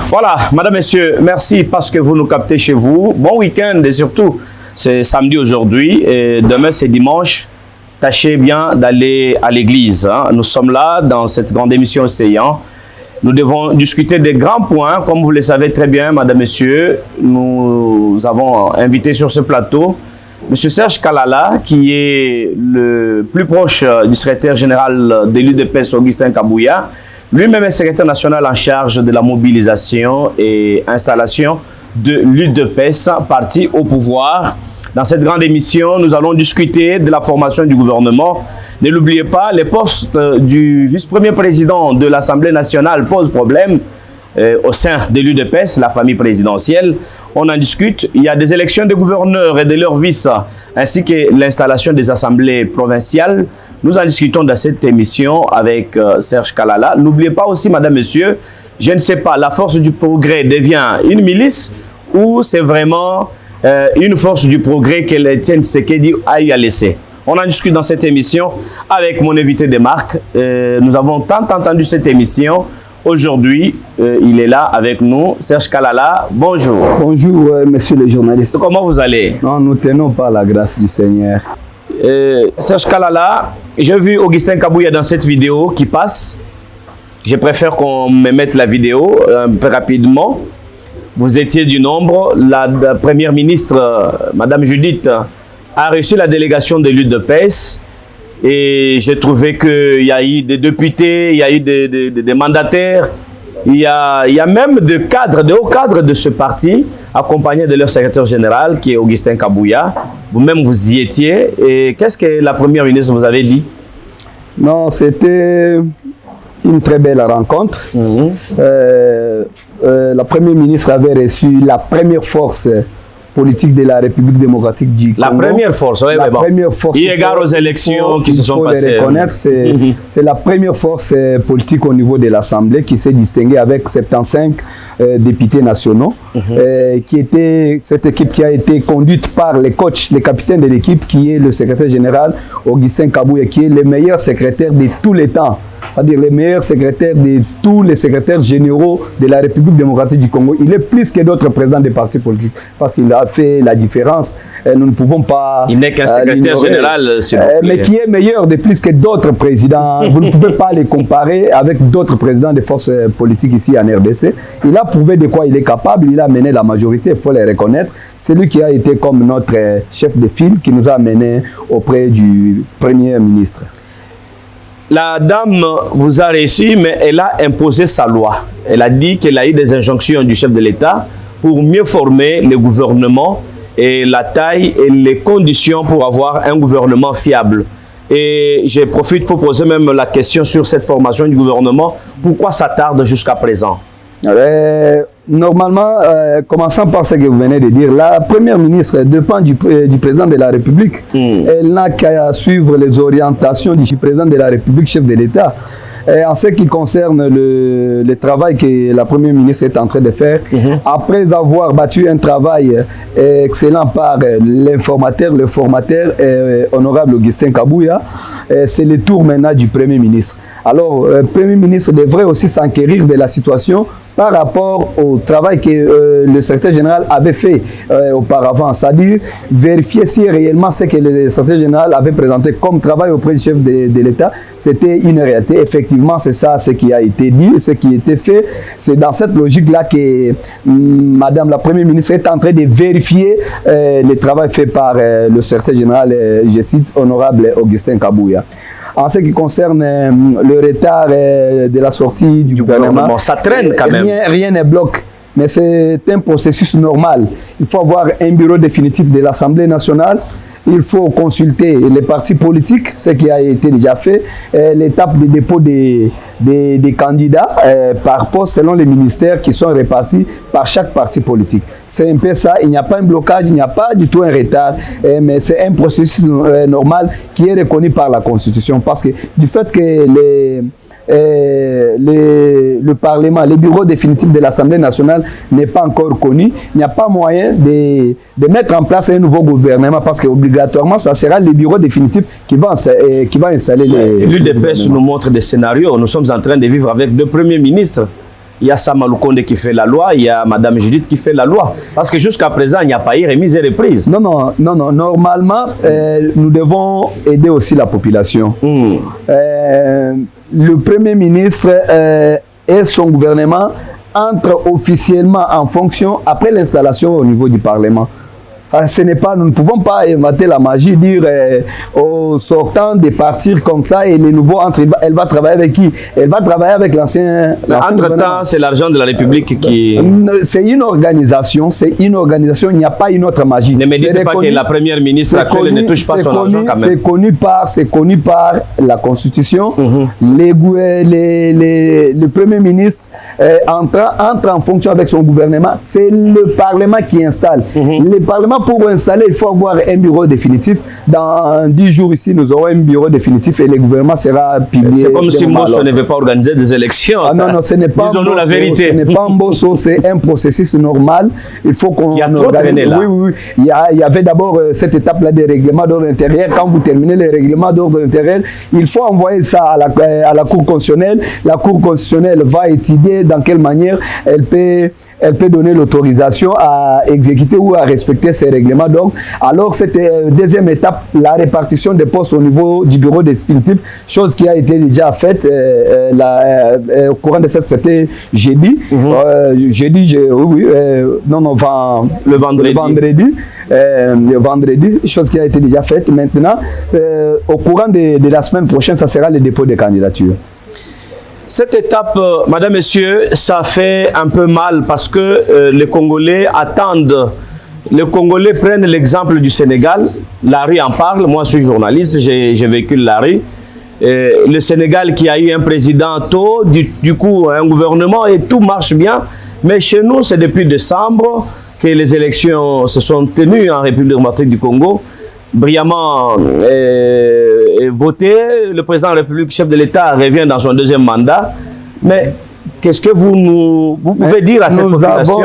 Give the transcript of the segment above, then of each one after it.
Voilà, madame, messieurs, merci parce que vous nous captez chez vous. Bon week-end et surtout, c'est samedi aujourd'hui et demain c'est dimanche. Tâchez bien d'aller à l'église. Hein. Nous sommes là dans cette grande émission Océan. Nous devons discuter des grands points. Comme vous le savez très bien, madame, messieurs, nous avons invité sur ce plateau M. Serge Kalala, qui est le plus proche du secrétaire général de l'UDPS, Augustin Kabouya. Lui-même est secrétaire national en charge de la mobilisation et installation de l'UDPS, parti au pouvoir. Dans cette grande émission, nous allons discuter de la formation du gouvernement. Ne l'oubliez pas, les postes du vice-premier président de l'Assemblée nationale posent problème au sein de l'UDPS, la famille présidentielle. On en discute. Il y a des élections de gouverneurs et de leurs vices, ainsi que l'installation des assemblées provinciales. Nous en discutons dans cette émission avec Serge Kalala. N'oubliez pas aussi, madame, monsieur, je ne sais pas, la force du progrès devient une milice ou c'est vraiment une force du progrès que l'Étienne Tshisekedi a eu à laisser. On en discute dans cette émission avec mon invité de marque. Nous avons tant entendu cette émission. Aujourd'hui, il est là avec nous, Serge Kalala. Bonjour. Bonjour, monsieur le journaliste. Comment vous allez? Non, nous tenons par la grâce du Seigneur. Serge Kalala, j'ai vu Augustin Kabouya dans cette vidéo qui passe. Je préfère qu'on me mette la vidéo un peu rapidement. Vous étiez du nombre. La première ministre, Madame Judith, a reçu la délégation de l'UDPS. Et j'ai trouvé qu'il y a eu des députés, il y a eu des mandataires, il y a même des cadres, de hauts cadres de ce parti, accompagnés de leur secrétaire général, qui est Augustin Kabouya. Vous-même, vous y étiez. Et qu'est-ce que la première ministre vous avait dit? Non, c'était une très belle rencontre. La première ministre avait reçu la première force politique de la République démocratique du Congo. La première force, oui, la première force. Il égard aux élections qui se sont passées. C'est la première force politique au niveau de l'Assemblée qui s'est distinguée avec 75 députés nationaux. Cette équipe qui a été conduite par les coachs, les capitaines de l'équipe, qui est le secrétaire général Augustin Kabouya, qui est le meilleur secrétaire de tous les temps. C'est-à-dire le meilleur secrétaire de tous les secrétaires généraux de la République démocratique du Congo. Il est plus que d'autres présidents des partis politiques parce qu'il a fait la différence. Nous ne pouvons pas... Il n'est qu'un secrétaire général, s'il vous plaît. Mais qui est meilleur de plus que d'autres présidents. Vous ne pouvez pas les comparer avec d'autres présidents des forces politiques ici en RDC. Il a prouvé de quoi il est capable. Il a mené la majorité, il faut le reconnaître. C'est lui qui a été comme notre chef de file qui nous a menés auprès du Premier ministre. La dame vous a réussi, mais elle a imposé sa loi. Elle a dit qu'elle a eu des injonctions du chef de l'État pour mieux former le gouvernement et la taille et les conditions pour avoir un gouvernement fiable. Et je profite pour poser même la question sur cette formation du gouvernement. Pourquoi ça tarde jusqu'à présent? Normalement, commençant par ce que vous venez de dire, la première ministre dépend du président de la République. Elle n'a qu'à suivre les orientations du président de la République, chef de l'État. En ce qui concerne le travail que la première ministre est en train de faire, après avoir battu un travail excellent par l'informateur, le formateur, honorable Augustin Kabouya, c'est le tour maintenant du Premier ministre. Alors, le Premier ministre devrait aussi s'enquérir de la situation par rapport au travail que le secrétaire général avait fait auparavant, c'est-à-dire vérifier si réellement ce que le secrétaire général avait présenté comme travail auprès du chef de l'État, c'était une réalité. Effectivement, c'est ça ce qui a été dit, ce qui a été fait. C'est dans cette logique-là que Madame la Première ministre est en train de vérifier le travail fait par le secrétaire général, je cite, honorable Augustin Kabouya. En ce qui concerne le retard de la sortie du gouvernement, ça traîne quand même. Rien ne bloque, mais c'est un processus normal. Il faut avoir un bureau définitif de l'Assemblée nationale. Il faut consulter les partis politiques, ce qui a été déjà fait, l'étape de dépôt des candidats par poste selon les ministères qui sont répartis par chaque parti politique. C'est un peu ça, il n'y a pas un blocage, il n'y a pas du tout un retard, mais c'est un processus normal qui est reconnu par la Constitution parce que du fait que le Parlement, le bureau définitif de l'Assemblée nationale n'est pas encore connu, il n'y a pas moyen de mettre en place un nouveau gouvernement parce qu'obligatoirement, ça sera le bureau définitif qui va installer les... L'UDPS nous montre des scénarios. Nous sommes en train de vivre avec deux premiers ministres. il y a Sama Lukonde qui fait la loi, il y a Madame Judith qui fait la loi. Parce que jusqu'à présent, il n'y a pas eu remise et reprise. Non, non, non, non. Normalement, nous devons aider aussi la population. Le Premier ministre et son gouvernement entrent officiellement en fonction après l'installation au niveau du Parlement. Ce n'est pas, nous ne pouvons pas inventer la magie, dire aux sortants de partir comme ça et les nouveaux entrent. Elle va travailler avec qui? Elle va travailler avec l'ancien. Entre-temps, c'est l'argent de la République qui. C'est une organisation, il n'y a pas une autre magie. Ne me dites pas que la première ministre actuelle ne touche pas son argent quand même. C'est connu par la Constitution. Le Premier ministre entre en fonction avec son gouvernement. C'est le Parlement qui installe. Le Parlement, pour installer, il faut avoir un bureau définitif. Dans 10 jours ici, nous aurons un bureau définitif et le gouvernement sera publié. C'est comme si Mbosso ne veut pas organiser des élections. Ah non, non, ce n'est pas Disons-nous la vérité. Ce n'est pas Mbosso, c'est un processus normal. Il faut qu'on Il y a trop traîné là. Oui, oui, oui. Il y avait d'abord cette étape-là des règlements d'ordre intérieur. Quand vous terminez les règlements d'ordre intérieur, il faut envoyer ça à la Cour constitutionnelle. La Cour constitutionnelle va étudier dans quelle manière elle peut donner l'autorisation à exécuter ou à respecter ces règlements. Donc, alors, cette deuxième étape, la répartition des postes au niveau du bureau définitif, chose qui a été déjà faite au courant de c'était jeudi. Le vendredi, chose qui a été déjà faite. Maintenant, au courant de la semaine prochaine, ça sera le dépôt des candidatures. Cette étape, madame, messieurs, ça fait un peu mal parce que les Congolais attendent. Les Congolais prennent l'exemple du Sénégal. Larry en parle. Moi, je suis journaliste, j'ai vécu Larry. Le Sénégal qui a eu un président tôt, du coup, un gouvernement et tout marche bien. Mais chez nous, c'est depuis décembre que les élections se sont tenues en République démocratique du Congo. Brillamment voté, le président de la République, chef de l'État, revient dans son deuxième mandat. Mais qu'est-ce que vous pouvez dire à cette population?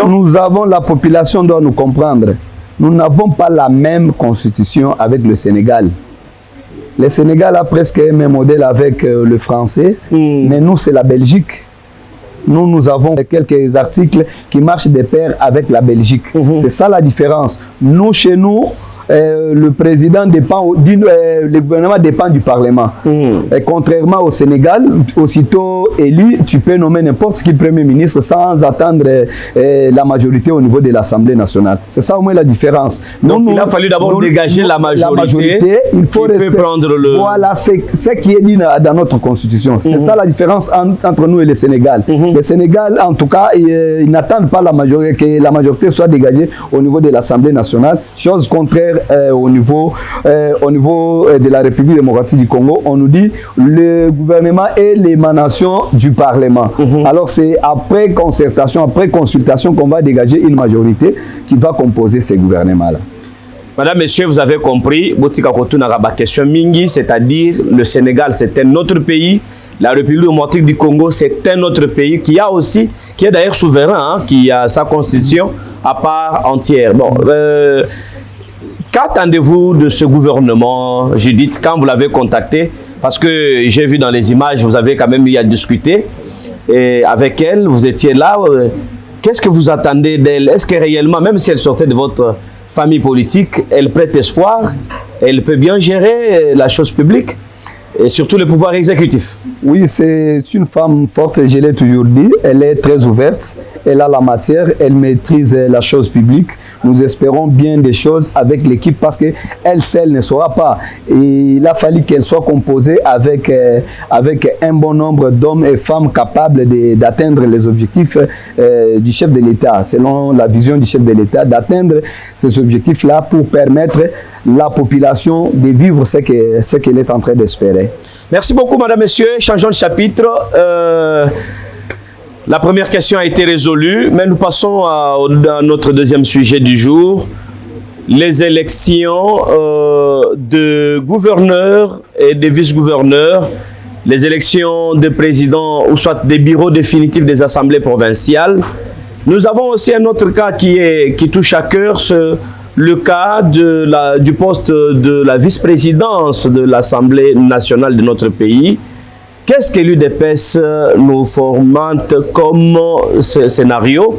La population doit nous comprendre. Nous n'avons pas la même constitution avec le Sénégal. Le Sénégal a presque un même modèle avec le français, mais nous, c'est la Belgique. Nous avons quelques articles qui marchent de pair avec la Belgique. C'est ça la différence. Nous, chez nous, le président dépend, le gouvernement dépend du Parlement. Et contrairement au Sénégal, aussitôt élu, tu peux nommer n'importe qui premier ministre sans attendre la majorité au niveau de l'Assemblée nationale. C'est ça au moins la différence. Donc il a fallu d'abord dégager la majorité. Il faut prendre le... Voilà, c'est ce qui est dit dans notre constitution. C'est ça la différence entre nous et le Sénégal. Le Sénégal, en tout cas, ils n'attendent pas que la majorité soit dégagée au niveau de l'Assemblée nationale. Chose contraire au niveau de la République démocratique du Congo, on nous dit le gouvernement est l'émanation du Parlement. Alors c'est après concertation, après consultation qu'on va dégager une majorité qui va composer ces gouvernements-là. Madame, Messieurs, vous avez compris, question mingi, c'est-à-dire le Sénégal, c'est un autre pays. La République démocratique du Congo, c'est un autre pays qui est d'ailleurs souverain, hein, qui a sa constitution à part entière. Bon, qu'attendez-vous de ce gouvernement, Judith, quand vous l'avez contacté? Parce que j'ai vu dans les images, vous avez quand même eu à discuter et avec elle, vous étiez là. Qu'est-ce que vous attendez d'elle? Est-ce que réellement, même si elle sortait de votre famille politique, elle prête espoir? Elle peut bien gérer la chose publique et surtout le pouvoir exécutif? Oui, c'est une femme forte, je l'ai toujours dit. Elle est très ouverte, elle a la matière, elle maîtrise la chose publique. Nous espérons bien des choses avec l'équipe parce qu'elle seule ne saura pas. Et il a fallu qu'elle soit composée avec un bon nombre d'hommes et femmes capables d'atteindre les objectifs du chef de l'État, selon la vision du chef de l'État, d'atteindre ces objectifs-là pour permettre la population de vivre ce qu'elle est en train d'espérer. Merci beaucoup, madame, messieurs. Changeons de chapitre. La première question a été résolue, mais nous passons à notre deuxième sujet du jour. Les élections de gouverneurs et de vice-gouverneurs, les élections de présidents ou soit des bureaux définitifs des assemblées provinciales. Nous avons aussi un autre cas qui touche à cœur, le cas du poste de la vice-présidence de l'Assemblée nationale de notre pays. qu'est-ce que l'UDPS nous fomente comme scénario?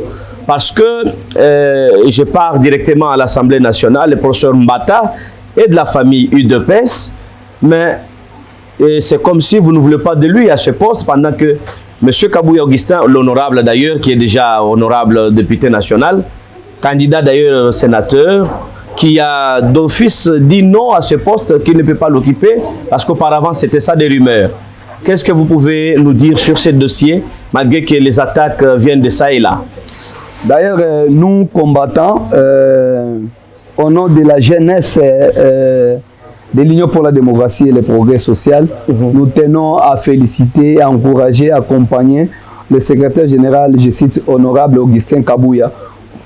Parce que je pars directement à l'Assemblée nationale, le professeur Mbata est de la famille UDPS, mais c'est comme si vous ne voulez pas de lui à ce poste pendant que M. Kabouya Augustin, l'honorable d'ailleurs, qui est déjà honorable député national, candidat d'ailleurs sénateur, qui a d'office dit non à ce poste, qu'il ne peut pas l'occuper, parce qu'auparavant c'était ça des rumeurs. Qu'est-ce que vous pouvez nous dire sur ce dossier, malgré que les attaques viennent de ça et là? D'ailleurs, nous combattants, au nom de la jeunesse de l'Union pour la démocratie et le progrès social, nous tenons à féliciter, à encourager, à accompagner le secrétaire général, je cite, honorable Augustin Kabouya,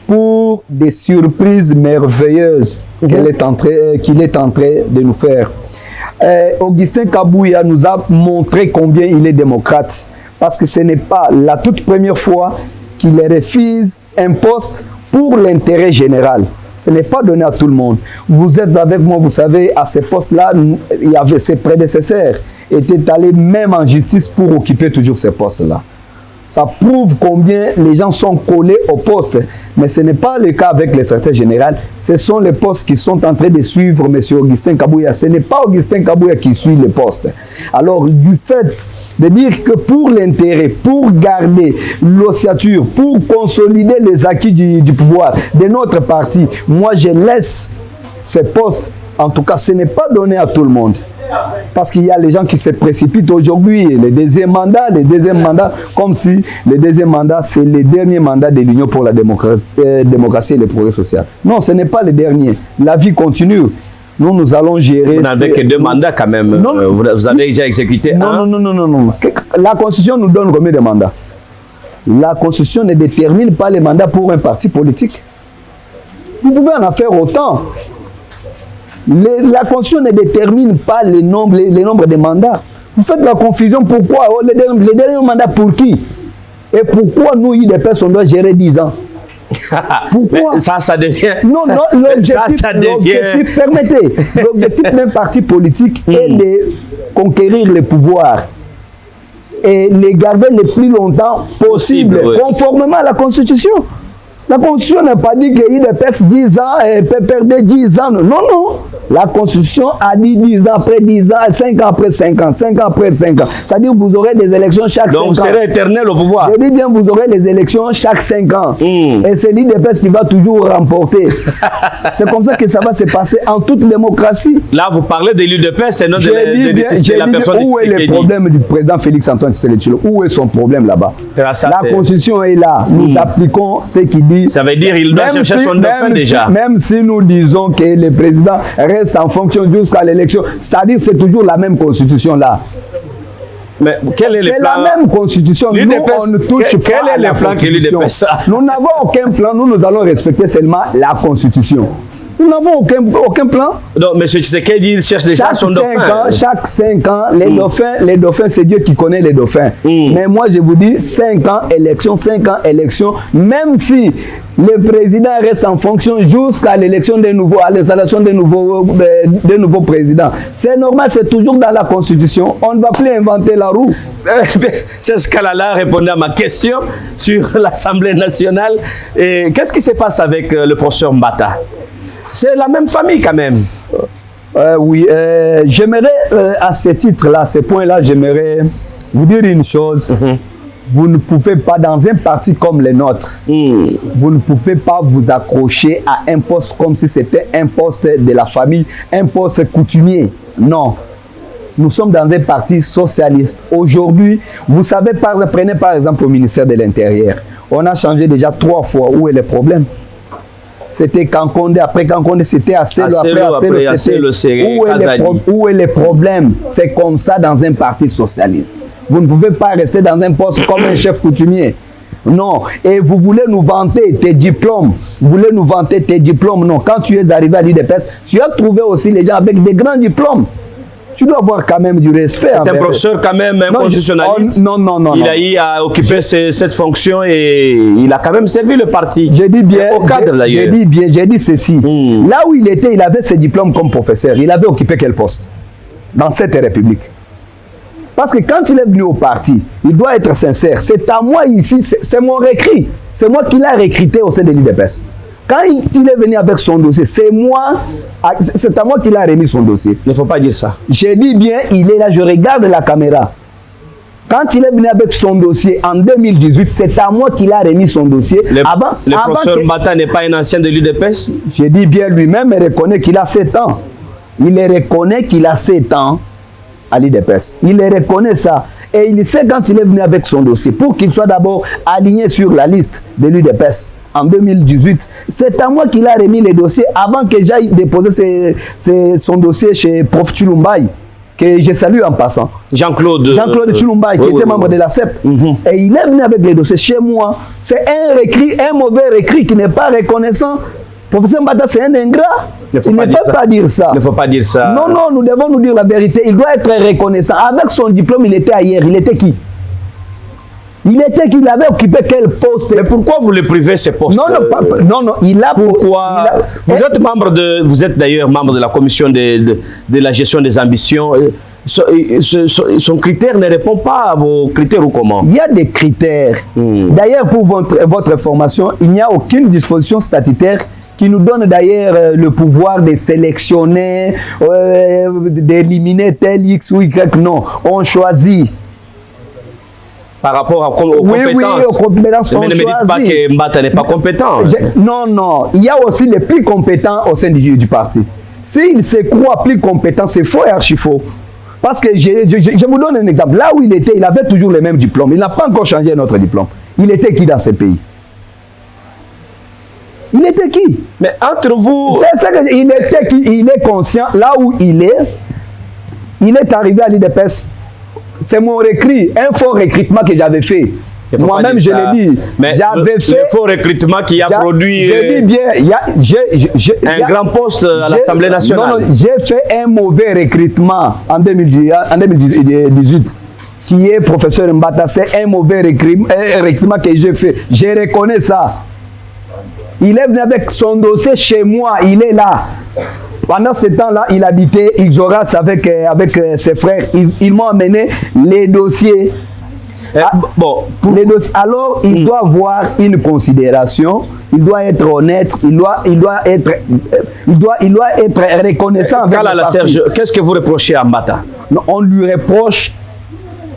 pour des surprises merveilleuses qu'il est en train de nous faire. Augustin Kabouya nous a montré combien il est démocrate, parce que ce n'est pas la toute première fois qu'il refuse un poste pour l'intérêt général. Ce n'est pas donné à tout le monde. Vous êtes avec moi, vous savez, à ce poste-là, il y avait ses prédécesseurs étaient allés même en justice pour occuper toujours ce poste-là. Ça prouve combien les gens sont collés au poste. Mais ce n'est pas le cas avec le secrétaire général. Ce sont les postes qui sont en train de suivre M. Augustin Kabouya. Ce n'est pas Augustin Kabouya qui suit le poste. Alors, du fait de dire que pour l'intérêt, pour garder l'ossature, pour consolider les acquis du pouvoir de notre parti, moi je laisse ces postes. En tout cas, ce n'est pas donné à tout le monde. Parce qu'il y a les gens qui se précipitent aujourd'hui, le deuxième mandat, comme si le deuxième mandat, c'est le dernier mandat de l'Union pour la démocratie et le progrès social. Non, ce n'est pas le dernier. La vie continue. Nous allons gérer... Vous n'avez que 2 mandats quand même. Non, vous avez déjà exécuté un. Non. La Constitution nous donne combien de mandats? La Constitution ne détermine pas les mandats pour un parti politique. Vous pouvez en faire autant. La Constitution ne détermine pas les nombres de mandats. Vous faites la confusion. Pourquoi? Les derniers mandats pour qui? Et pourquoi nous, UDPS, on doit gérer 10 ans? Pourquoi? Mais ça devient... Non, l'objectif, permettez, l'objectif d'un parti politique est de conquérir le pouvoir et les garder le plus longtemps possible, conformément à la Constitution. La Constitution n'a pas dit qu'il pèse 10 ans et peut perdre 10 ans. Non. La Constitution a dit 10 ans après 10 ans, 5 ans après 5 ans, 5 ans après 5 ans. C'est-à-dire que vous aurez des élections chaque 5 ans. Donc vous serez éternel au pouvoir. Je dis bien, vous aurez les élections chaque 5 ans. Et c'est l'UDPS qui va toujours remporter. C'est comme ça que ça va se passer en toute démocratie. Là, vous parlez de l'UDPS et non de la personne où est le problème du président Félix Antoine Tshisekedi? Où est son problème là-bas? La Constitution est là. Nous appliquons ce qui dit. Ça veut dire qu'il doit chercher son dauphin déjà. Même si nous disons que le président reste en fonction jusqu'à l'élection, c'est-à-dire que c'est toujours la même constitution là. Mais quel est le plan? C'est la même constitution. Nous, on ne touche pas quel est le plan que l'UDPS a? Nous n'avons aucun plan. Nous allons respecter seulement la constitution. Nous n'avons aucun plan. Donc, M. Tshisekedi cherche déjà son dauphin. Chaque 5 ans, les dauphins, c'est Dieu qui connaît les dauphins. Mais moi, je vous dis, 5 ans, élection, même si le président reste en fonction jusqu'à l'élection des nouveaux, à l'installation des nouveaux présidents. C'est normal, c'est toujours dans la Constitution. On ne va plus inventer la roue. C'est ce qu'Alala répondait à ma question sur l'Assemblée nationale. Qu'est-ce qui se passe avec le professeur Mbata? C'est la même famille quand même. Oui, j'aimerais à ce titre-là, à ce point-là, j'aimerais vous dire une chose. Vous ne pouvez pas, dans un parti comme le nôtre, vous ne pouvez pas vous accrocher à un poste comme si c'était un poste de la famille, un poste coutumier. Non. Nous sommes dans un parti socialiste. Aujourd'hui, vous savez, prenez par exemple au ministère de l'Intérieur. On a changé déjà 3 fois. Où est le problème? C'était Kankonde, après Kankonde, c'était Asselo, après Asselo, où est le problème? C'est comme ça dans un parti socialiste. Vous ne pouvez pas rester dans un poste comme un chef coutumier. Non. Et vous voulez nous vanter tes diplômes. Vous voulez nous vanter tes diplômes. Non. Quand tu es arrivé à l'UDPS, tu as trouvé aussi les gens avec des grands diplômes. Tu dois avoir quand même du respect. C'est un professeur quand même, un constitutionnaliste. Non. Il a eu à occuper cette fonction et il a quand même servi le parti. J'ai dit bien. Au cadre d'ailleurs. J'ai dit ceci. Là où il était, il avait ses diplômes comme professeur. Il avait occupé quel poste? Dans cette République. Parce que quand il est venu au parti, il doit être sincère. C'est à moi ici, c'est mon récrit. C'est moi qui l'ai recruté au sein de l'UDPS. Quand il est venu avec son dossier, c'est à moi qu'il a remis son dossier. Il ne faut pas dire ça. Je dis bien, il est là, je regarde la caméra. Quand il est venu avec son dossier en 2018, c'est à moi qu'il a remis son dossier. Le professeur Mbata n'est pas un ancien de l'UDPS? Je dis bien, lui-même reconnaît qu'il a 7 ans. Il reconnaît qu'il a 7 ans à l'UDPS. Il reconnaît ça. Et il sait quand il est venu avec son dossier, pour qu'il soit d'abord aligné sur la liste de l'UDPS en 2018, c'est à moi qu'il a remis les dossiers avant que j'aille déposer son dossier chez Prof Chulumbaï, que je salue en passant. Jean-Claude Chulumbaï, qui était membre de la CEP. Et il est venu avec les dossiers chez moi. C'est un mauvais récrit qui n'est pas reconnaissant. Professeur Mbata, c'est un ingrat. Il ne peut pas dire ça. Il ne faut pas dire ça. Non, non, nous devons nous dire la vérité. Il doit être reconnaissant. Avec son diplôme, il était ailleurs. Il était qui? Il avait occupé quel poste? Mais pourquoi vous le privez ce poste? Non, il a... Pourquoi? Vous êtes d'ailleurs membre de la commission de la gestion des ambitions. Son critère ne répond pas à vos critères ou comment? Il y a des critères. D'ailleurs, pour votre information, il n'y a aucune disposition statutaire qui nous donne d'ailleurs le pouvoir de sélectionner, d'éliminer tel X ou Y. Non, on choisit. Par rapport aux compétences. Oui, aux compétences. Mais ne me dites pas que Mbata n'est pas compétent. Non. Il y a aussi les plus compétents au sein du parti. S'il se croit plus compétent, c'est faux et archi faux. Parce que je vous donne un exemple. Là où il était, il avait toujours le même diplôme. Il n'a pas encore changé notre diplôme. Il était qui dans ce pays? Il était qui? Mais entre vous... C'est ça que il était qui? Il est conscient. Là où il est arrivé à l'UDPS. C'est mon récrit, un faux recrutement que j'avais fait. Moi-même, je l'ai dit. J'avais fait le faux recrutement qui a produit je dis bien, un grand poste à l'Assemblée nationale. Non, j'ai fait un mauvais recrutement en 2018, qui est professeur Mbata. C'est un mauvais recrutement que j'ai fait. Je reconnais ça. Il est venu avec son dossier chez moi. Il est là. Pendant ce temps-là, il habitait Ixoras avec ses frères. Ils m'ont amené les dossiers. Les dossiers. Alors, il doit avoir une considération. Il doit être honnête. Il doit être reconnaissant. Serge, qu'est-ce que vous reprochez à Mbata? On ne lui reproche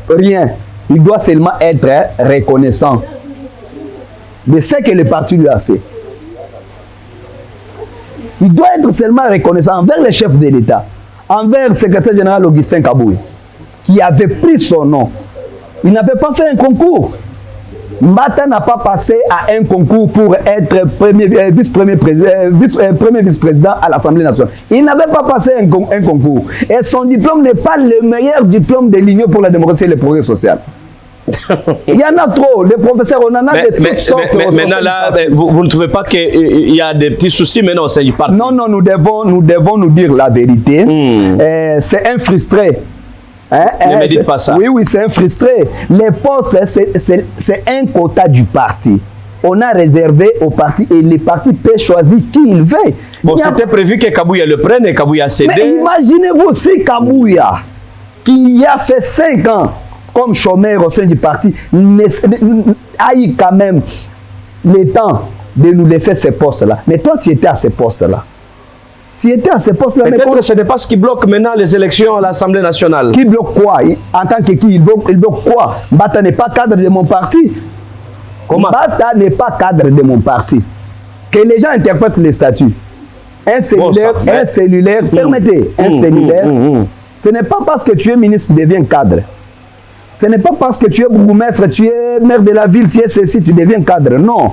rien. Il doit seulement être reconnaissant de ce que le parti lui a fait. Il doit être seulement reconnaissant envers le chef de l'État, envers le secrétaire général Augustin Kabouye, qui avait pris son nom. Il n'avait pas fait un concours. Mbata n'a pas passé à un concours pour être premier vice-président à l'Assemblée nationale. Il n'avait pas passé un concours. Et son diplôme n'est pas le meilleur diplôme de l'Union pour la démocratie et le progrès social. Il y en a trop, les professeurs, on en a de toutes sortes. Maintenant, là, vous ne trouvez pas qu'il y a des petits soucis maintenant au sein du parti? Non, nous devons nous dire la vérité. C'est un frustré. Ne me dites pas ça. Oui, c'est un frustré. Les postes, c'est un quota du parti. On a réservé au parti et les partis peuvent choisir qui il veut. Bon, c'était prévu que Kabouya le prenne et Kabouya a cédé. Mais imaginez-vous si Kabouya, qui a fait 5 ans comme chômeur au sein du parti, a eu quand même le temps de nous laisser ces postes-là. Mais toi, tu étais à ces postes-là. Tu étais à ces postes-là. Peut-être que ce n'est pas ce qui bloque maintenant les élections à l'Assemblée nationale. Qui bloque quoi? En tant que qui? Il bloque quoi? Mbata n'est pas cadre de mon parti. Comment? Mbata n'est pas cadre de mon parti. Que les gens interprètent les statuts. Un cellulaire, permettez, un cellulaire, ce n'est pas parce que tu es ministre que tu deviens cadre. Ce n'est pas parce que tu es bourgmestre, tu es maire de la ville, tu es ceci, tu deviens cadre. Non.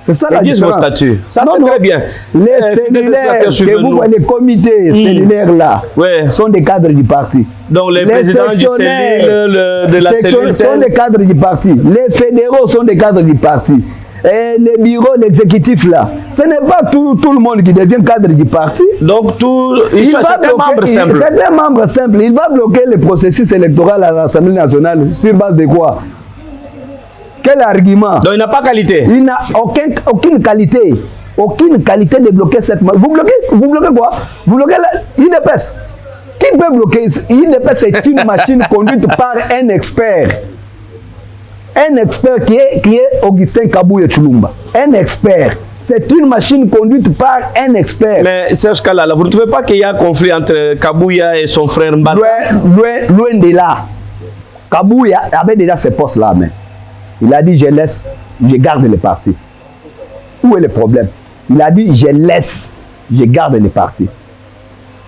C'est ça la différence. Vos statuts. Ça, c'est très bien. Les cellulaires que vous voyez, les comités cellulaires-là, sont des cadres du parti. Donc les présidents du cellule, de la cellule sont des cadres du parti. Les fédéraux sont des cadres du parti. Et les bureaux, l'exécutif là, ce n'est pas tout le monde qui devient cadre du parti. Donc c'est un membre simple. C'est un membre simple. Il va bloquer le processus électoral à l'Assemblée nationale sur base de quoi? Quel argument? Donc il n'a pas qualité. Il n'a aucune qualité. Aucune qualité de bloquer cette... Vous bloquez quoi? Vous bloquez l'UDPS. Qui Qui peut bloquer? UDPS, c'est une machine conduite par un expert. Un expert qui est Augustin Kabouya Tshilumba. Un expert. C'est une machine conduite par un expert. Mais Serge Kalala, vous ne trouvez pas qu'il y a un conflit entre Kabouya et son frère Mbata? Loin de là. Kabouya avait déjà ses postes là. Mais il a dit je garde le parti. Où est le problème? Il a dit je garde le parti.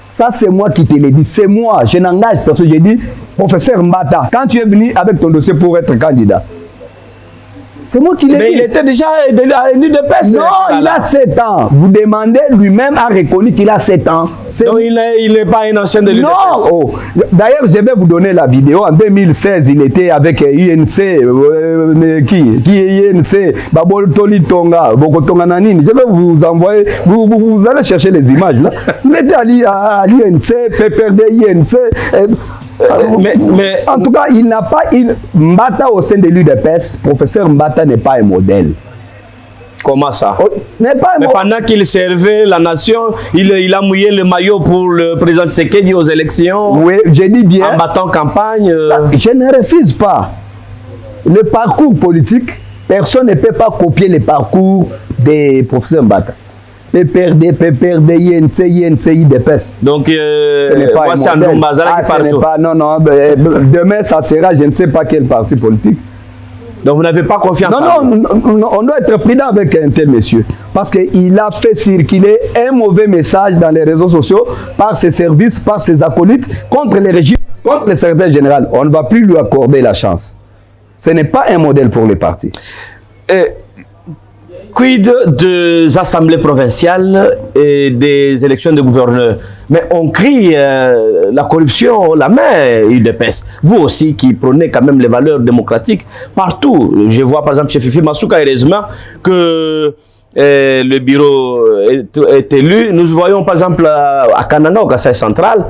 Ça, c'est moi qui te l'ai dit. C'est moi. Je n'engage personne. J'ai dit, professeur Mbata, quand tu es venu avec ton dossier pour être candidat, c'est moi qui l'ai dit. Mais il était déjà à l'UDPS. Non, il a 7 ans. Vous demandez, lui-même a reconnu qu'il a 7 ans. Donc il n'est pas un ancien de l'UDPS. Non. Oh. D'ailleurs, je vais vous donner la vidéo. En 2016, il était avec UNC. Qui est UNC? Babol Toli Tonga. Bokotonga Nanine. Je vais vous envoyer. Vous allez chercher les images là. Il était à l'UNC, PPRD, UNC. Mais en tout cas, il n'a pas. Mbata au sein de l'UDPS, professeur Mbata n'est pas un modèle. Comment ça? N'est pas un Mais pendant qu'il servait la nation, il a mouillé le maillot pour le président Tshisekedi aux élections. Oui, j'ai dit bien. En battant campagne. Ça, je ne refuse pas. Le parcours politique, personne ne peut pas copier le parcours des professeurs Mbata. PPRD, INC, IDPS. Donc, voici un nom Mazala qui parle tout. Non, demain, ça sera, je ne sais pas quel parti politique. Donc, vous n'avez pas confiance en lui? Non, on doit être prudent avec un tel monsieur. Parce qu'il a fait circuler un mauvais message dans les réseaux sociaux par ses services, par ses acolytes, contre les régimes, contre le secrétaire général. On ne va plus lui accorder la chance. Ce n'est pas un modèle pour les partis. Quid des assemblées provinciales et des élections de gouverneurs? Mais on crie la corruption, la main UDPS. Vous aussi qui prenez quand même les valeurs démocratiques partout. Je vois par exemple chez Fifi Masuka, heureusement que le bureau est élu. Nous voyons par exemple à Kananga, au Kasaï central,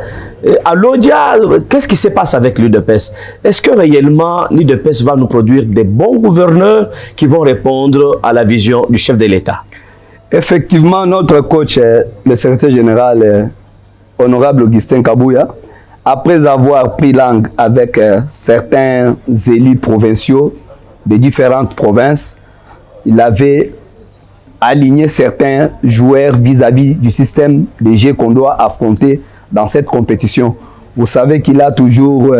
à Lodja, qu'est-ce qui se passe avec l'UDPS? Est-ce que réellement l'UDPS va nous produire des bons gouverneurs qui vont répondre à la vision du chef de l'État? Effectivement, notre coach, le secrétaire général, honorable Augustin Kabouya, après avoir pris langue avec certains élus provinciaux de différentes provinces, il avait aligné certains joueurs vis-à-vis du système de jeu qu'on doit affronter dans cette compétition. Vous savez qu'il a toujours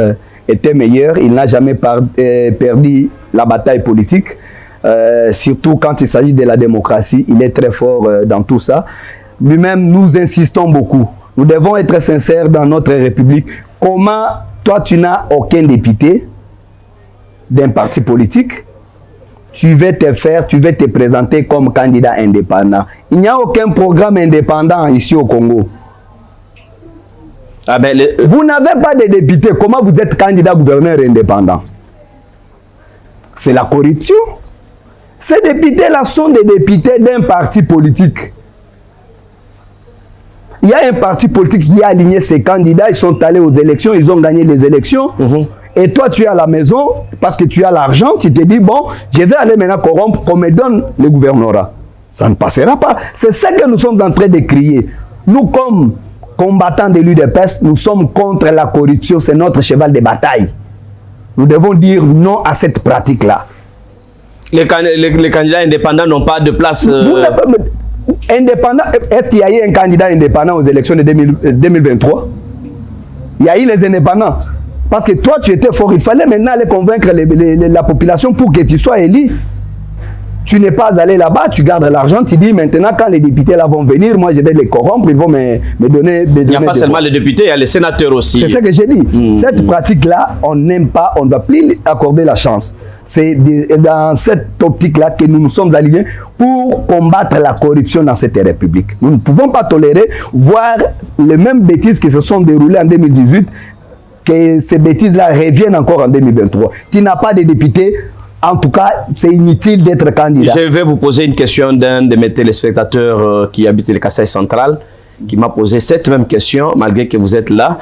été meilleur, il n'a jamais perdu la bataille politique, surtout quand il s'agit de la démocratie, il est très fort dans tout ça. Lui-même, nous insistons beaucoup. Nous devons être sincères dans notre République. Comment toi, tu n'as aucun député d'un parti politique? Tu veux te présenter comme candidat indépendant. Il n'y a aucun programme indépendant ici au Congo. Ah ben Vous n'avez pas de député. Comment vous êtes candidat gouverneur indépendant? C'est la corruption. Ces députés-là sont des députés d'un parti politique. Il y a un parti politique qui a aligné ses candidats, ils sont allés aux élections, ils ont gagné les élections. Et toi, tu es à la maison, parce que tu as l'argent, tu te dis, bon, je vais aller maintenant corrompre, qu'on me donne le gouvernorat. Ça ne passera pas. C'est ce que nous sommes en train de crier. Nous, comme combattants de l'UDPS, nous sommes contre la corruption, c'est notre cheval de bataille. Nous devons dire non à cette pratique-là. Les candidats indépendants n'ont pas de place... Indépendant, est-ce qu'il y a eu un candidat indépendant aux élections de 2023? Il y a eu les indépendants. Parce que toi, tu étais fort. Il fallait maintenant aller convaincre la population pour que tu sois élu. Tu n'es pas allé là-bas, tu gardes l'argent, tu dis maintenant quand les députés là vont venir, moi je vais les corrompre, ils vont me donner... Il n'y a pas seulement les députés, il y a les sénateurs aussi. C'est ce que j'ai dit. Cette pratique-là, on n'aime pas, on ne va plus accorder la chance. C'est dans cette optique-là que nous nous sommes alignés pour combattre la corruption dans cette République. Nous ne pouvons pas tolérer, voir les mêmes bêtises qui se sont déroulées en 2018, que ces bêtises-là reviennent encore en 2023. Tu n'as pas de députés. En tout cas, c'est inutile d'être candidat. Je vais vous poser une question d'un de mes téléspectateurs qui habite le Kasaï central. qui m'a posé cette même question, malgré que vous êtes là.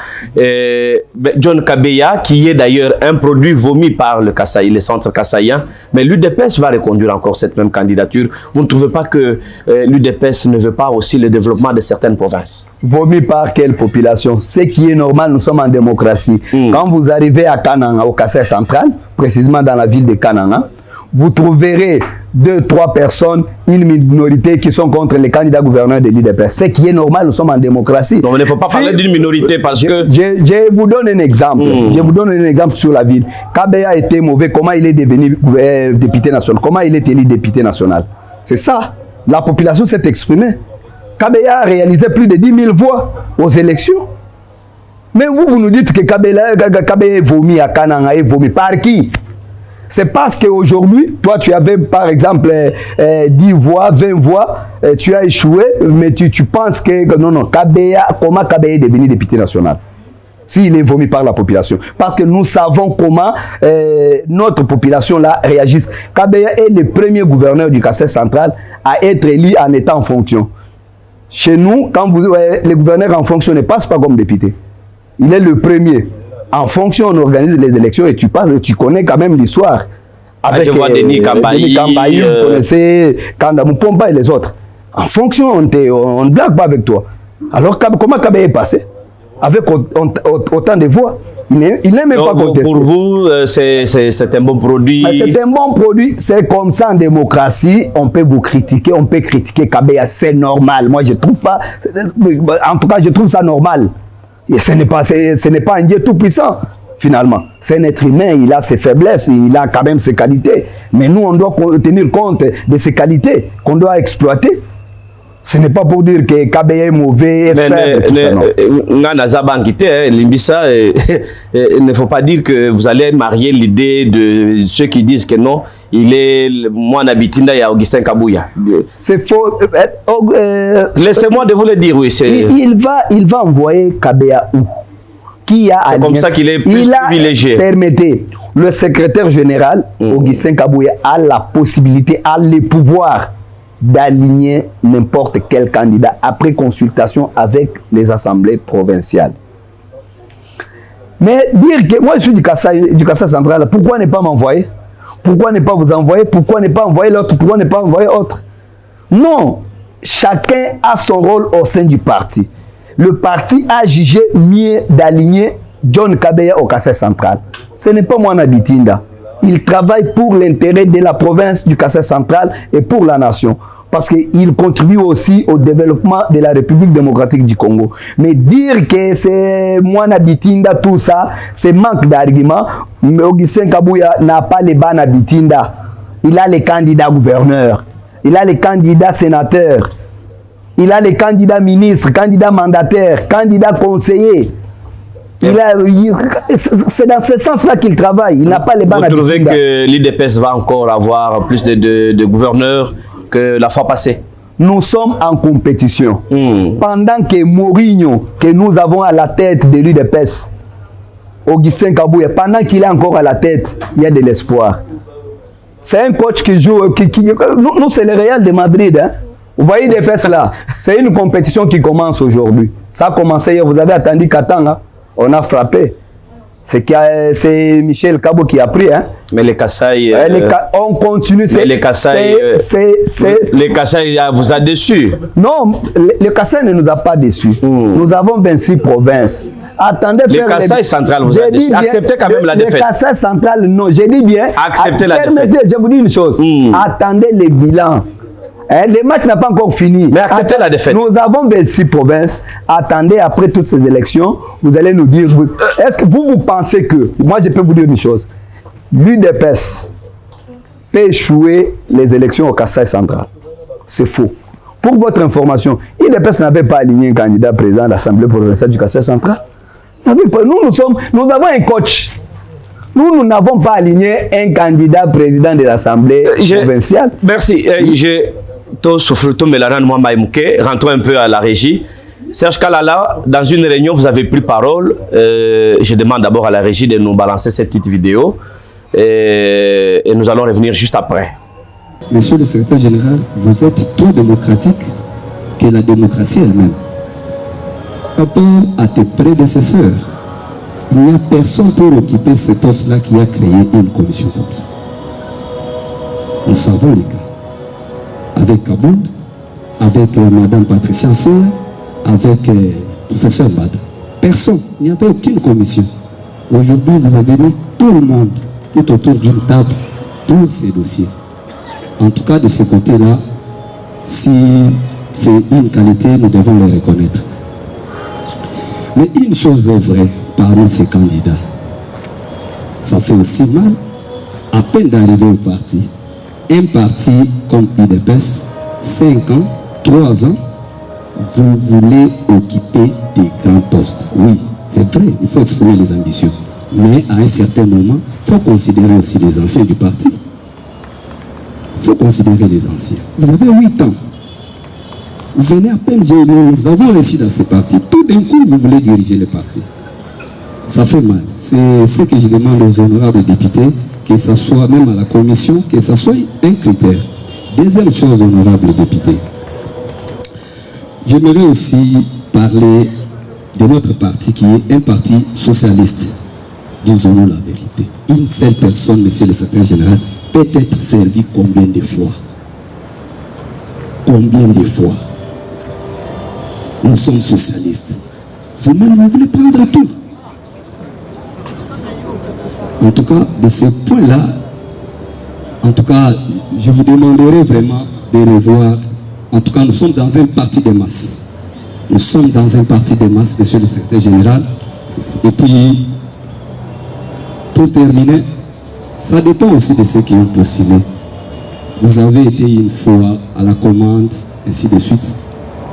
John Kabeya, qui est d'ailleurs un produit vomi par le Kasaï, le centre kassaïen, mais l'UDPS va reconduire encore cette même candidature. Vous ne trouvez pas que l'UDPS ne veut pas aussi le développement de certaines provinces? Vomi par quelle population? Ce qui est normal, nous sommes en démocratie. Quand vous arrivez à Kananga, au Kasaï central, précisément dans la ville de Kananga, vous trouverez 2-3 personnes, une minorité qui sont contre les candidats gouverneurs de l'UDPS. Ce qui est normal, nous sommes en démocratie. Donc, il ne faut pas parler d'une minorité parce que... Je vous donne un exemple. Je vous donne un exemple sur la ville. Kabeya était mauvais. Comment il est devenu député national? Comment il est élu député national? C'est ça. La population s'est exprimée. Kabeya a réalisé plus de 10 000 voix aux élections. Mais vous nous dites que Kabeya est vomi à Kananga, est vomi par qui? C'est parce qu'aujourd'hui, toi, tu avais par exemple 10 voix, 20 voix, tu as échoué, mais tu penses que non, Kabeya, comment Kabeya est devenu député national? S'il est vomi par la population. Parce que nous savons comment notre population là réagit. Kabeya est le premier gouverneur du Kasaï central à être élu en étant en fonction. Chez nous, quand les gouverneurs en fonction ne passent pas comme député. Il est le premier. En fonction, on organise les élections et tu connais quand même l'histoire. Avec je vois Denis Kambayi, vous connaissez Kandamou Pompa et les autres. En fonction, on ne blague pas avec toi. Alors, comment Kabeya est passé? Avec autant de voix. Il n'est même pas contesté. Pour vous, c'est un bon produit. C'est un bon produit. C'est comme ça en démocratie. On peut vous critiquer, on peut critiquer Kabeya. C'est normal. Moi, je trouve pas. En tout cas, je trouve ça normal. Et ce n'est pas un Dieu tout-puissant, finalement. C'est un être humain, il a ses faiblesses, il a quand même ses qualités. Mais nous, on doit tenir compte de ses qualités qu'on doit exploiter. Ce n'est pas pour dire que Kabeya est mauvais, est faible. Il ne faut pas dire que vous allez marier l'idée de ceux qui disent que non, il est moi Nabitinda et Augustin Kabouya. C'est faux. Laissez-moi de vous le dire, oui. Il va envoyer Kabeya où? C'est comme ça qu'il est plus privilégié. Permettez, le secrétaire général, Augustin Kabouya, a la possibilité, a le pouvoir d'aligner n'importe quel candidat après consultation avec les assemblées provinciales. Mais dire que moi je suis du Kasaï central, pourquoi ne pas m'envoyer? Pourquoi ne pas vous envoyer? Pourquoi ne pas envoyer l'autre? Pourquoi ne pas envoyer autre? Non, chacun a son rôle au sein du parti. Le parti a jugé mieux d'aligner John Kabeya au Kasaï central. Ce n'est pas moi Nabitinda. Il travaille pour l'intérêt de la province du Kasaï central et pour la nation. Parce qu'il contribue aussi au développement de la République démocratique du Congo. Mais dire que c'est moi Nabitinda, tout ça, c'est manque d'argument. Mais Augustin Kabouya n'a pas les bas Nabitinda. Il a les candidats gouverneurs. Il a les candidats sénateurs. Il a les candidats ministres, candidats mandataires, candidats conseillers. C'est dans ce sens-là qu'il travaille. Il n'a pas les bas Nabitinda. Vous trouvez que l'UDPS va encore avoir plus de gouverneurs que la fois passée? Nous sommes en compétition. Pendant que Mourinho, que nous avons à la tête de l'UDPS, Augustin Kabouya, pendant qu'il est encore à la tête, il y a de l'espoir. C'est un coach qui joue, nous c'est le Real de Madrid. Hein? Vous voyez l'UDPS là, c'est une compétition qui commence aujourd'hui. Ça a commencé hier, vous avez attendu Katanga, on a frappé. C'est Michel Kabo qui a pris. Hein? Mais les Kasaï... on continue. Mais les Kasaï... Les Kasaï vous a déçus? Non, le Kasaï ne nous a pas déçus. Nous avons 26 provinces. Attendez, le Kasaï central vous a déçus. Acceptez quand même la défaite. Le Kasaï central, non. J'ai dit bien... Acceptez la défaite. Je vous dis une chose. Attendez les bilans. Le match n'a pas encore fini. Mais acceptez la défaite. Nous avons 26 provinces. Attendez, après toutes ces élections, vous allez nous dire... Est-ce que vous pensez que... Moi, je peux vous dire une chose. L'UDPS peut échouer les élections au Kasaï central. C'est faux. Pour votre information, l'UDPS n'avait pas aligné un candidat président de l'Assemblée provinciale du Kasaï central. Nous avons un coach. Nous n'avons pas aligné un candidat président de l'Assemblée provinciale. Merci. Rentrons un peu à la régie. Serge Kalala, dans une réunion, vous avez pris parole. Je demande d'abord à la régie de nous balancer cette petite vidéo. Et nous allons revenir juste après. Monsieur le secrétaire général, vous êtes tout démocratique que la démocratie elle-même. Par rapport à tes prédécesseurs, il n'y a personne pour occuper ce poste-là qui a créé une commission comme ça. Nous savons les cas. Avec Kabound, avec Madame Patricia Seya, avec Professeur Bada. Personne, il n'y avait aucune commission. Aujourd'hui, vous avez mis tout le monde tout autour d'une table pour ces dossiers. En tout cas, de ce côté-là, si c'est une qualité, nous devons le reconnaître. Mais une chose est vraie parmi ces candidats. Ça fait aussi mal, à peine d'arriver au parti. Un parti comme UDPS, 5 ans, 3 ans, vous voulez occuper des grands postes. Oui, c'est vrai, il faut exprimer les ambitions. Mais à un certain moment, il faut considérer aussi les anciens du parti. Il faut considérer les anciens. Vous avez 8 ans. Vous venez à peine, nous avons réussi dans ce parti. Tout d'un coup, vous voulez diriger le parti. Ça fait mal. C'est ce que je demande aux honorables députés, que ce soit même à la commission, que ce soit un critère. Deuxième chose, honorables députés. J'aimerais aussi parler de notre parti qui est un parti socialiste. Disons-nous la vérité. Une seule personne, monsieur le secrétaire général, peut être servie combien de fois? Combien de fois? Nous sommes socialistes. Vous-même, vous voulez prendre tout. En tout cas, de ce point-là, en tout cas, je vous demanderai vraiment de revoir. En tout cas, nous sommes dans un parti de masse. Nous sommes dans un parti de masse, monsieur le secrétaire général. Et puis, pour terminer, ça dépend aussi de ceux qui ont postulé. Vous avez été une fois à la commande, ainsi de suite.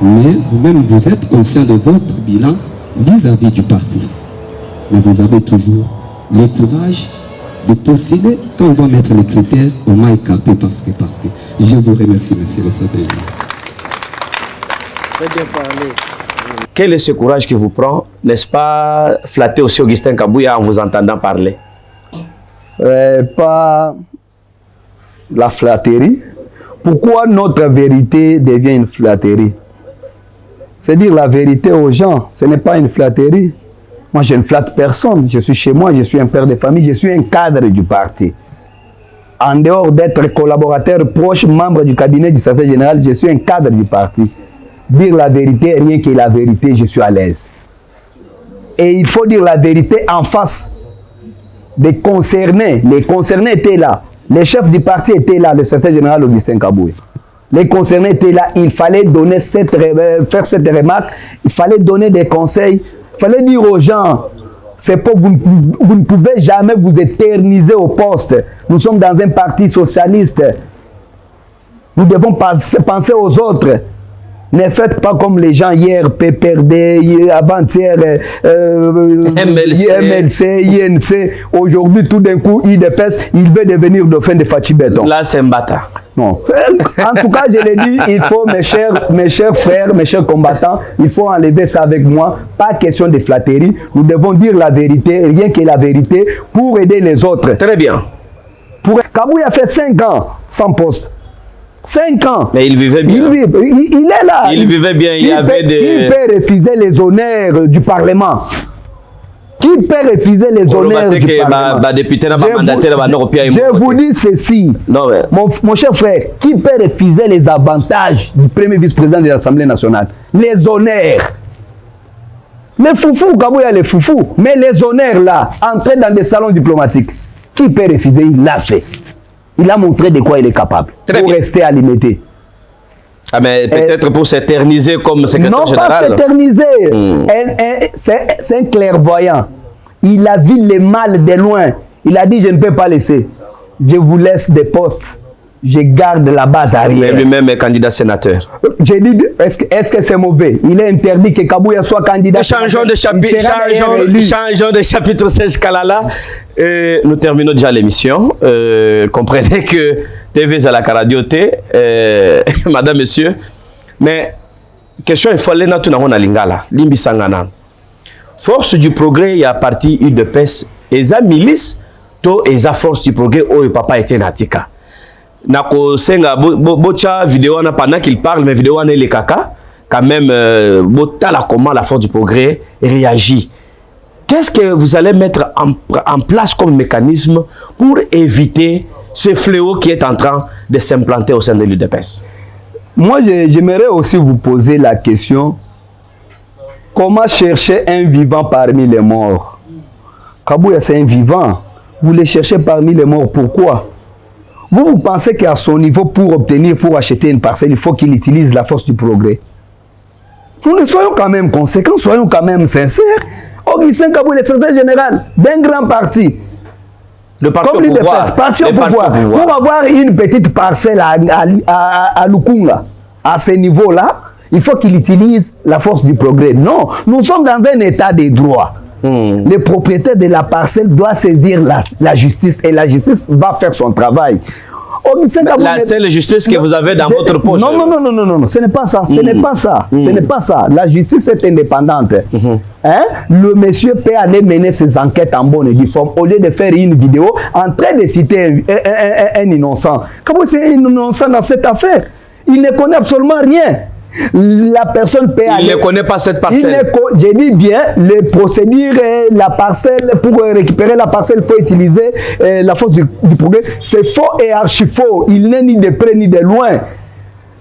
Mais vous-même, vous êtes conscient de votre bilan vis-à-vis du parti. Mais vous avez toujours le courage de postuler. Quand on va mettre les critères, on m'a écarté parce que. Je vous remercie, monsieur le secrétaire. Très bien parlé. Quel est ce courage qui vous prend, n'est-ce pas, flatter aussi Augustin Kabouya en vous entendant parler? Pas la flatterie. Pourquoi notre vérité devient une flatterie? C'est dire la vérité aux gens, ce n'est pas une flatterie. Moi, je ne flatte personne. Je suis chez moi, je suis un père de famille, je suis un cadre du parti. En dehors d'être collaborateur proche, membre du cabinet du secrétaire général, je suis un cadre du parti. Dire la vérité, rien que la vérité, je suis à l'aise. Et il faut dire la vérité en face des concernés. Les concernés étaient là. Les chefs du parti étaient là, le secrétaire général Augustin Kabouya. Les concernés étaient là. Il fallait donner faire cette remarque. Il fallait donner des conseils. Il fallait dire aux gens, c'est pas, vous ne pouvez jamais vous éterniser au poste. Nous sommes dans un parti socialiste. Nous devons penser aux autres. Ne faites pas comme les gens hier, PPRD, avant-hier, MLC, INC. Aujourd'hui, tout d'un coup, IDPS, il veut devenir dauphin de Fachi Béton. Là, c'est Mbata. Non. En tout cas, je l'ai dit, il faut, mes chers frères, mes chers combattants, il faut enlever ça avec moi. Pas question de flatterie. Nous devons dire la vérité, rien que la vérité, pour aider les autres. Très bien. Kabouya a fait 5 ans sans poste. 5 ans. Mais il vivait bien. Il est là. Il vivait bien. Il y avait des... Qui peut refuser les honneurs du Parlement? Qui peut refuser les honneurs du Parlement? Je vous dis ceci. Non, mais... mon cher frère, qui peut refuser les avantages du premier vice-président de l'Assemblée nationale? Les honneurs. Les foufous, Kabouya les foufous. Mais les honneurs là, entrer dans des salons diplomatiques, qui peut refuser? Il l'a fait. Il a montré de quoi il est capable. Pour rester alimité. Ah, mais peut-être pour s'éterniser comme secrétaire général. Non, pas s'éterniser. C'est un clairvoyant. Il a vu le mal de loin. Il a dit, je ne peux pas laisser. Je vous laisse des postes. Je garde la base arrière. Lui-même est candidat sénateur. J'ai dit, est-ce que c'est mauvais? Il est interdit que Kabouya soit candidat. Changeons de chapitre, Serge Kalala. Nous terminons déjà l'émission. Comprenez que TV Zalaka Radio T, madame, monsieur. Mais, question, il faut aller dans tout le monde à Lingala. Limbi Sangana. Force du progrès, il y a parti UDPS. Et ça milice, to et ça force du progrès, oh, papa était natika. Nako senga bocha vidéo na pendant qu'il parle mais vidéo na les kaka quand même, comment la Force du Progrès réagit. Qu'est-ce que vous allez mettre en place comme mécanisme pour éviter ce fléau qui est en train de s'implanter au sein de l'UDPS? Moi, j'aimerais aussi vous poser la question, comment chercher un vivant parmi les morts? Kabouya, c'est un vivant. Vous le cherchez parmi les morts, pourquoi? Vous pensez qu'à son niveau, pour acheter une parcelle, il faut qu'il utilise la Force du Progrès? Nous soyons quand même conséquents, soyons quand même sincères. Augustin Kabouya, le secrétaire général d'un grand parti, le parti au pouvoir, parti au pouvoir, pour avoir une petite parcelle à Lukunga, à ce niveau-là, il faut qu'il utilise la Force du Progrès. Non, nous sommes dans un état de droit. Le propriétaire de la parcelle doit saisir la justice et la justice va faire son travail. C'est la justice que vous avez dans votre poche. Non, ce n'est pas ça. Ce n'est pas ça. Ce n'est pas ça. La justice est indépendante. Hein? Le monsieur peut aller mener ses enquêtes en bonne et due forme au lieu de faire une vidéo en train de citer un innocent. Comment c'est un innocent dans cette affaire? Il ne connaît absolument rien. La personne peut aller... Il ne connaît pas cette parcelle. Je dis bien, les procédures, la parcelle, pour récupérer la parcelle, il faut utiliser la Force du Progrès. C'est faux et archi faux. Il n'est ni de près ni de loin.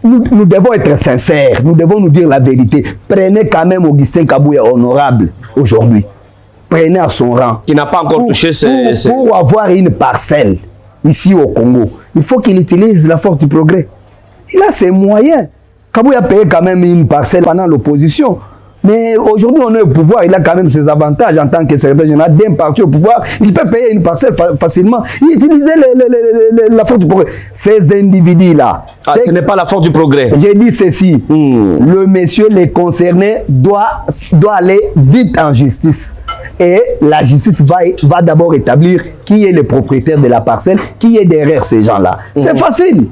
Nous devons être sincères. Nous devons nous dire la vérité. Prenez quand même Augustin Kabouya honorable aujourd'hui. Prenez à son rang. Qui n'a pas encore touché pour avoir une parcelle ici au Congo, il faut qu'il utilise la Force du Progrès. Il a ses moyens. Kabouya a payé quand même une parcelle pendant l'opposition. Mais aujourd'hui, on est au pouvoir, il a quand même ses avantages en tant que secrétaire général d'un parti au pouvoir. Il peut payer une parcelle facilement. Il utilisait la Force du Progrès. Ces individus-là... ce n'est pas la Force du Progrès. J'ai dit ceci. Le monsieur, les concernés, doit aller vite en justice. Et la justice va d'abord établir qui est le propriétaire de la parcelle, qui est derrière ces gens-là. C'est facile.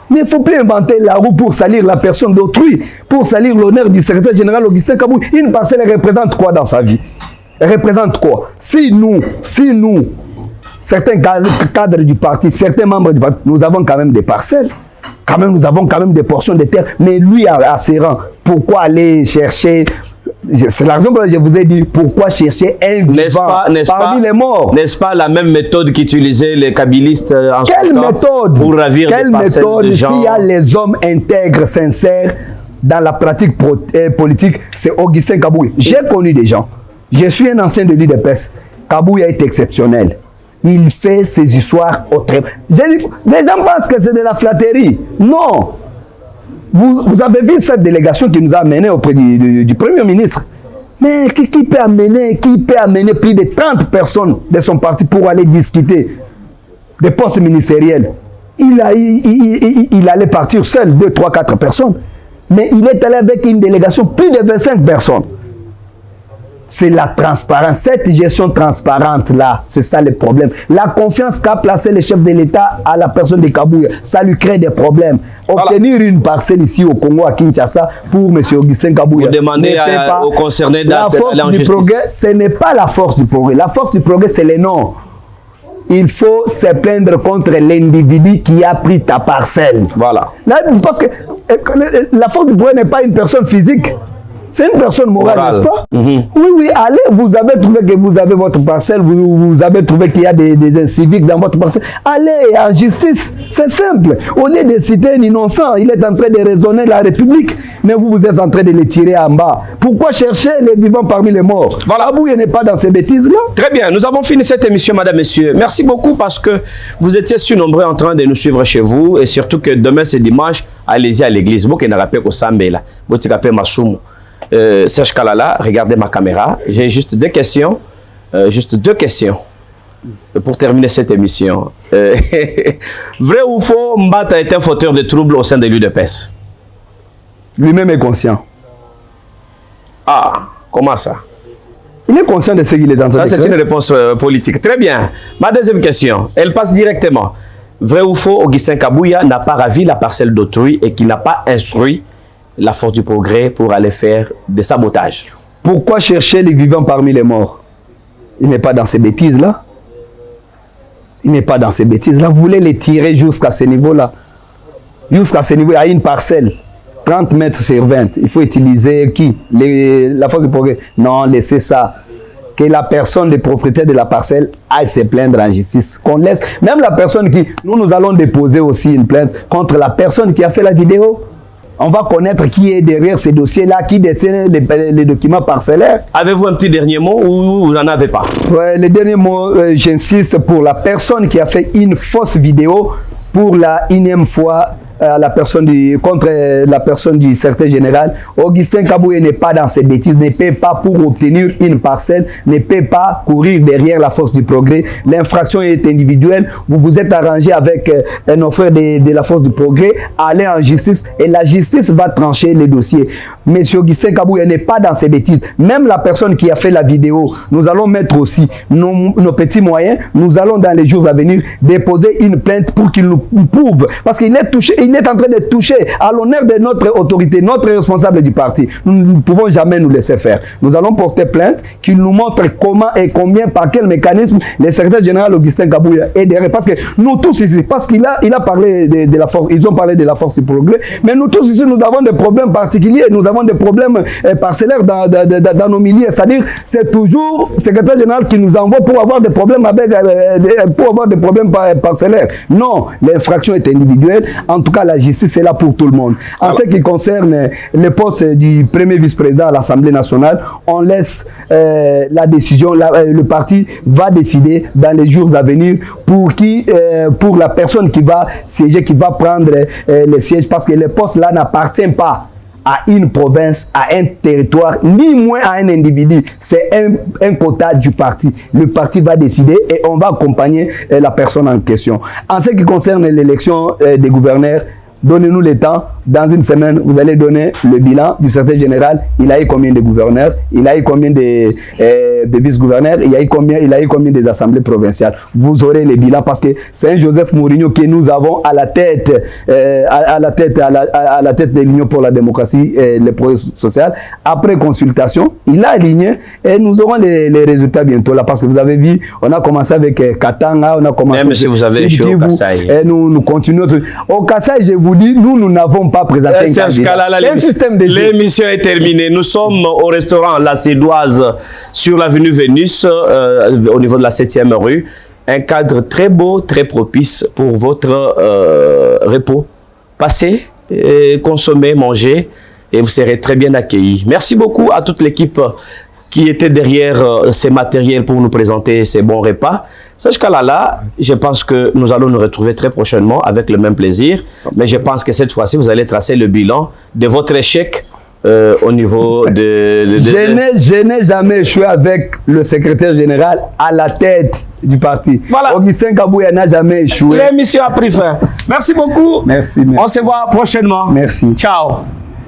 Mais il ne faut plus inventer la roue pour salir la personne d'autrui, pour salir l'honneur du secrétaire général Augustin Kabouya. Une parcelle représente quoi dans sa vie? Elle représente quoi? Si nous, certains cadres du parti, certains membres du parti, nous avons quand même des parcelles, nous avons quand même des portions de terre, mais lui à ses rangs, pourquoi aller chercher? C'est la raison pour laquelle je vous ai dit pourquoi chercher un vivant parmi les morts. N'est-ce pas la même méthode qu'utilisaient les kabylistes en Quelle méthode? Pour ravir Quelle des parcelles méthode? de gens? S'il y a les hommes intègres, sincères dans la pratique politique, c'est Augustin Kabouya. J'ai connu des gens. Je suis un ancien de l'UDPS. Kabouya est exceptionnel. Il fait ses histoires au très... Les gens pensent que c'est de la flatterie. Non. Vous avez vu cette délégation qui nous a amenés auprès du Premier ministre. Mais qui peut amener plus de 30 personnes de son parti pour aller discuter des postes ministériels? Il allait partir seul, 2, 3, 4 personnes. Mais il est allé avec une délégation, plus de 25 personnes. C'est la transparence, cette gestion transparente-là, c'est ça le problème. La confiance qu'a placé le chef de l'État à la personne de Kabouya, ça lui crée des problèmes. Obtenir une parcelle ici au Congo, à Kinshasa, pour M. Augustin Kabouya. Vous demandez aux concernés d'aller en justice. Progrès, ce n'est pas la Force du Progrès. La Force du Progrès, c'est les noms. Il faut se plaindre contre l'individu qui a pris ta parcelle. Voilà. Là, parce que la Force du Progrès n'est pas une personne physique. C'est une personne morale, n'est-ce pas? Oui, allez, vous avez trouvé que vous avez votre parcelle, vous avez trouvé qu'il y a des inciviques dans votre parcelle. Allez en justice, c'est simple. Au lieu de citer un innocent, il est en train de raisonner la République, mais vous êtes en train de les tirer en bas. Pourquoi chercher les vivants parmi les morts? Voilà, vous n'est pas dans ces bêtises-là. Très bien, nous avons fini cette émission, madame, messieurs. Merci beaucoup parce que vous étiez si nombreux en train de nous suivre chez vous et surtout que demain, c'est dimanche, allez-y à l'église. Vous qui n'avez pas Sambe, vous qui n'avez pas Masumu. Serge Kalala, regardez ma caméra. J'ai juste deux questions. Pour terminer cette émission. Vrai ou faux, Mbata est un fauteur de troubles au sein de l'UDPS? Lui-même est conscient. Ah, comment ça? Il est conscient de ce qu'il est en train de faire. Ça, c'est une réponse politique. Très bien. Ma deuxième question, elle passe directement. Vrai ou faux, Augustin Kabouya n'a pas ravi la parcelle d'autrui et qu'il n'a pas instruit la Force du Progrès pour aller faire des sabotages? Pourquoi chercher les vivants parmi les morts? Il n'est pas dans ces bêtises-là. Il n'est pas dans ces bêtises-là. Vous voulez les tirer jusqu'à ce niveau-là. Jusqu'à ce niveau, à une parcelle. 30 mètres sur 20. Il faut utiliser qui? La force du progrès. Non, laissez ça. Que la personne, le propriétaire de la parcelle, aille se plaindre en justice. Qu'on laisse, même la personne qui... Nous allons déposer aussi une plainte contre la personne qui a fait la vidéo. On va connaître qui est derrière ces dossiers-là, qui détient les documents parcellaires. Avez-vous un petit dernier mot ou vous n'en avez pas? Ouais, le dernier mot, j'insiste pour la personne qui a fait une fausse vidéo pour la énième fois contre la personne du secrétaire général. Augustin Kabouye n'est pas dans ces bêtises, ne peut pas pour obtenir une parcelle, ne peut pas courir derrière la force du progrès. L'infraction est individuelle. Vous vous êtes arrangé avec un offre de la force du progrès, allez en justice et la justice va trancher les dossiers. Monsieur Augustin Kabouye n'est pas dans ces bêtises. Même la personne qui a fait la vidéo, nous allons mettre aussi nos petits moyens. Nous allons dans les jours à venir déposer une plainte pour qu'il nous prouve. Parce qu'il est touché. Il est en train de toucher à l'honneur de notre autorité, notre responsable du parti. Nous ne pouvons jamais nous laisser faire. Nous allons porter plainte, qu'il nous montre comment et combien, par quel mécanisme le secrétaire général Augustin Kabouye est derrière. Parce que nous tous ici, parce qu'il a parlé de la force, ils ont parlé de la force du progrès, mais nous tous ici, nous avons des problèmes particuliers, nous avons des problèmes parcellaires dans nos milieux. C'est-à-dire, c'est toujours le secrétaire général qui nous envoie pour avoir des problèmes parcellaires. Non, l'infraction est individuelle. En tout cas, la justice est là pour tout le monde. En ce qui concerne le poste du premier vice-président à l'Assemblée nationale, on laisse la décision, le parti va décider dans les jours à venir pour la personne qui va siéger, qui va prendre les sièges, parce que le poste là n'appartient pas à une province, à un territoire, ni moins à un individu. C'est un quota du parti. Le parti va décider et on va accompagner la personne en question. En ce qui concerne l'élection des gouverneurs, donnez-nous le temps. Dans une semaine, vous allez donner le bilan du secrétaire général. Il a eu combien de gouverneurs? Il a eu combien de vice-gouverneurs? Il a eu combien des assemblées provinciales? Vous aurez les bilans parce que c'est un Joseph Mourinho que nous avons à la tête de l'Union pour la démocratie et le progrès social. Après consultation, il a aligné et nous aurons les résultats bientôt là, parce que vous avez vu, on a commencé avec Katanga, on a commencé même si vous avez échoué au Kasaï. Et nous continuons. Au Kasaï, je vous dis, nous n'avons pas présenté un candidat. L'émission est terminée. Nous sommes au restaurant La Cédoise sur l'avenue Vénus, au niveau de la 7e rue. Un cadre très beau, très propice pour votre repos. Passez, consommez, mangez et vous serez très bien accueillis. Merci beaucoup à toute l'équipe qui était derrière ces matériels pour nous présenter ces bons repas. Sage Kalala, je pense que nous allons nous retrouver très prochainement avec le même plaisir. Mais je pense que cette fois-ci, vous allez tracer le bilan de votre échec au niveau Je n'ai jamais échoué avec le secrétaire général à la tête du parti. Voilà. Augustin Kabouye n'a jamais échoué. L'émission a pris fin. Merci beaucoup. Merci. On se voit prochainement. Merci. Ciao.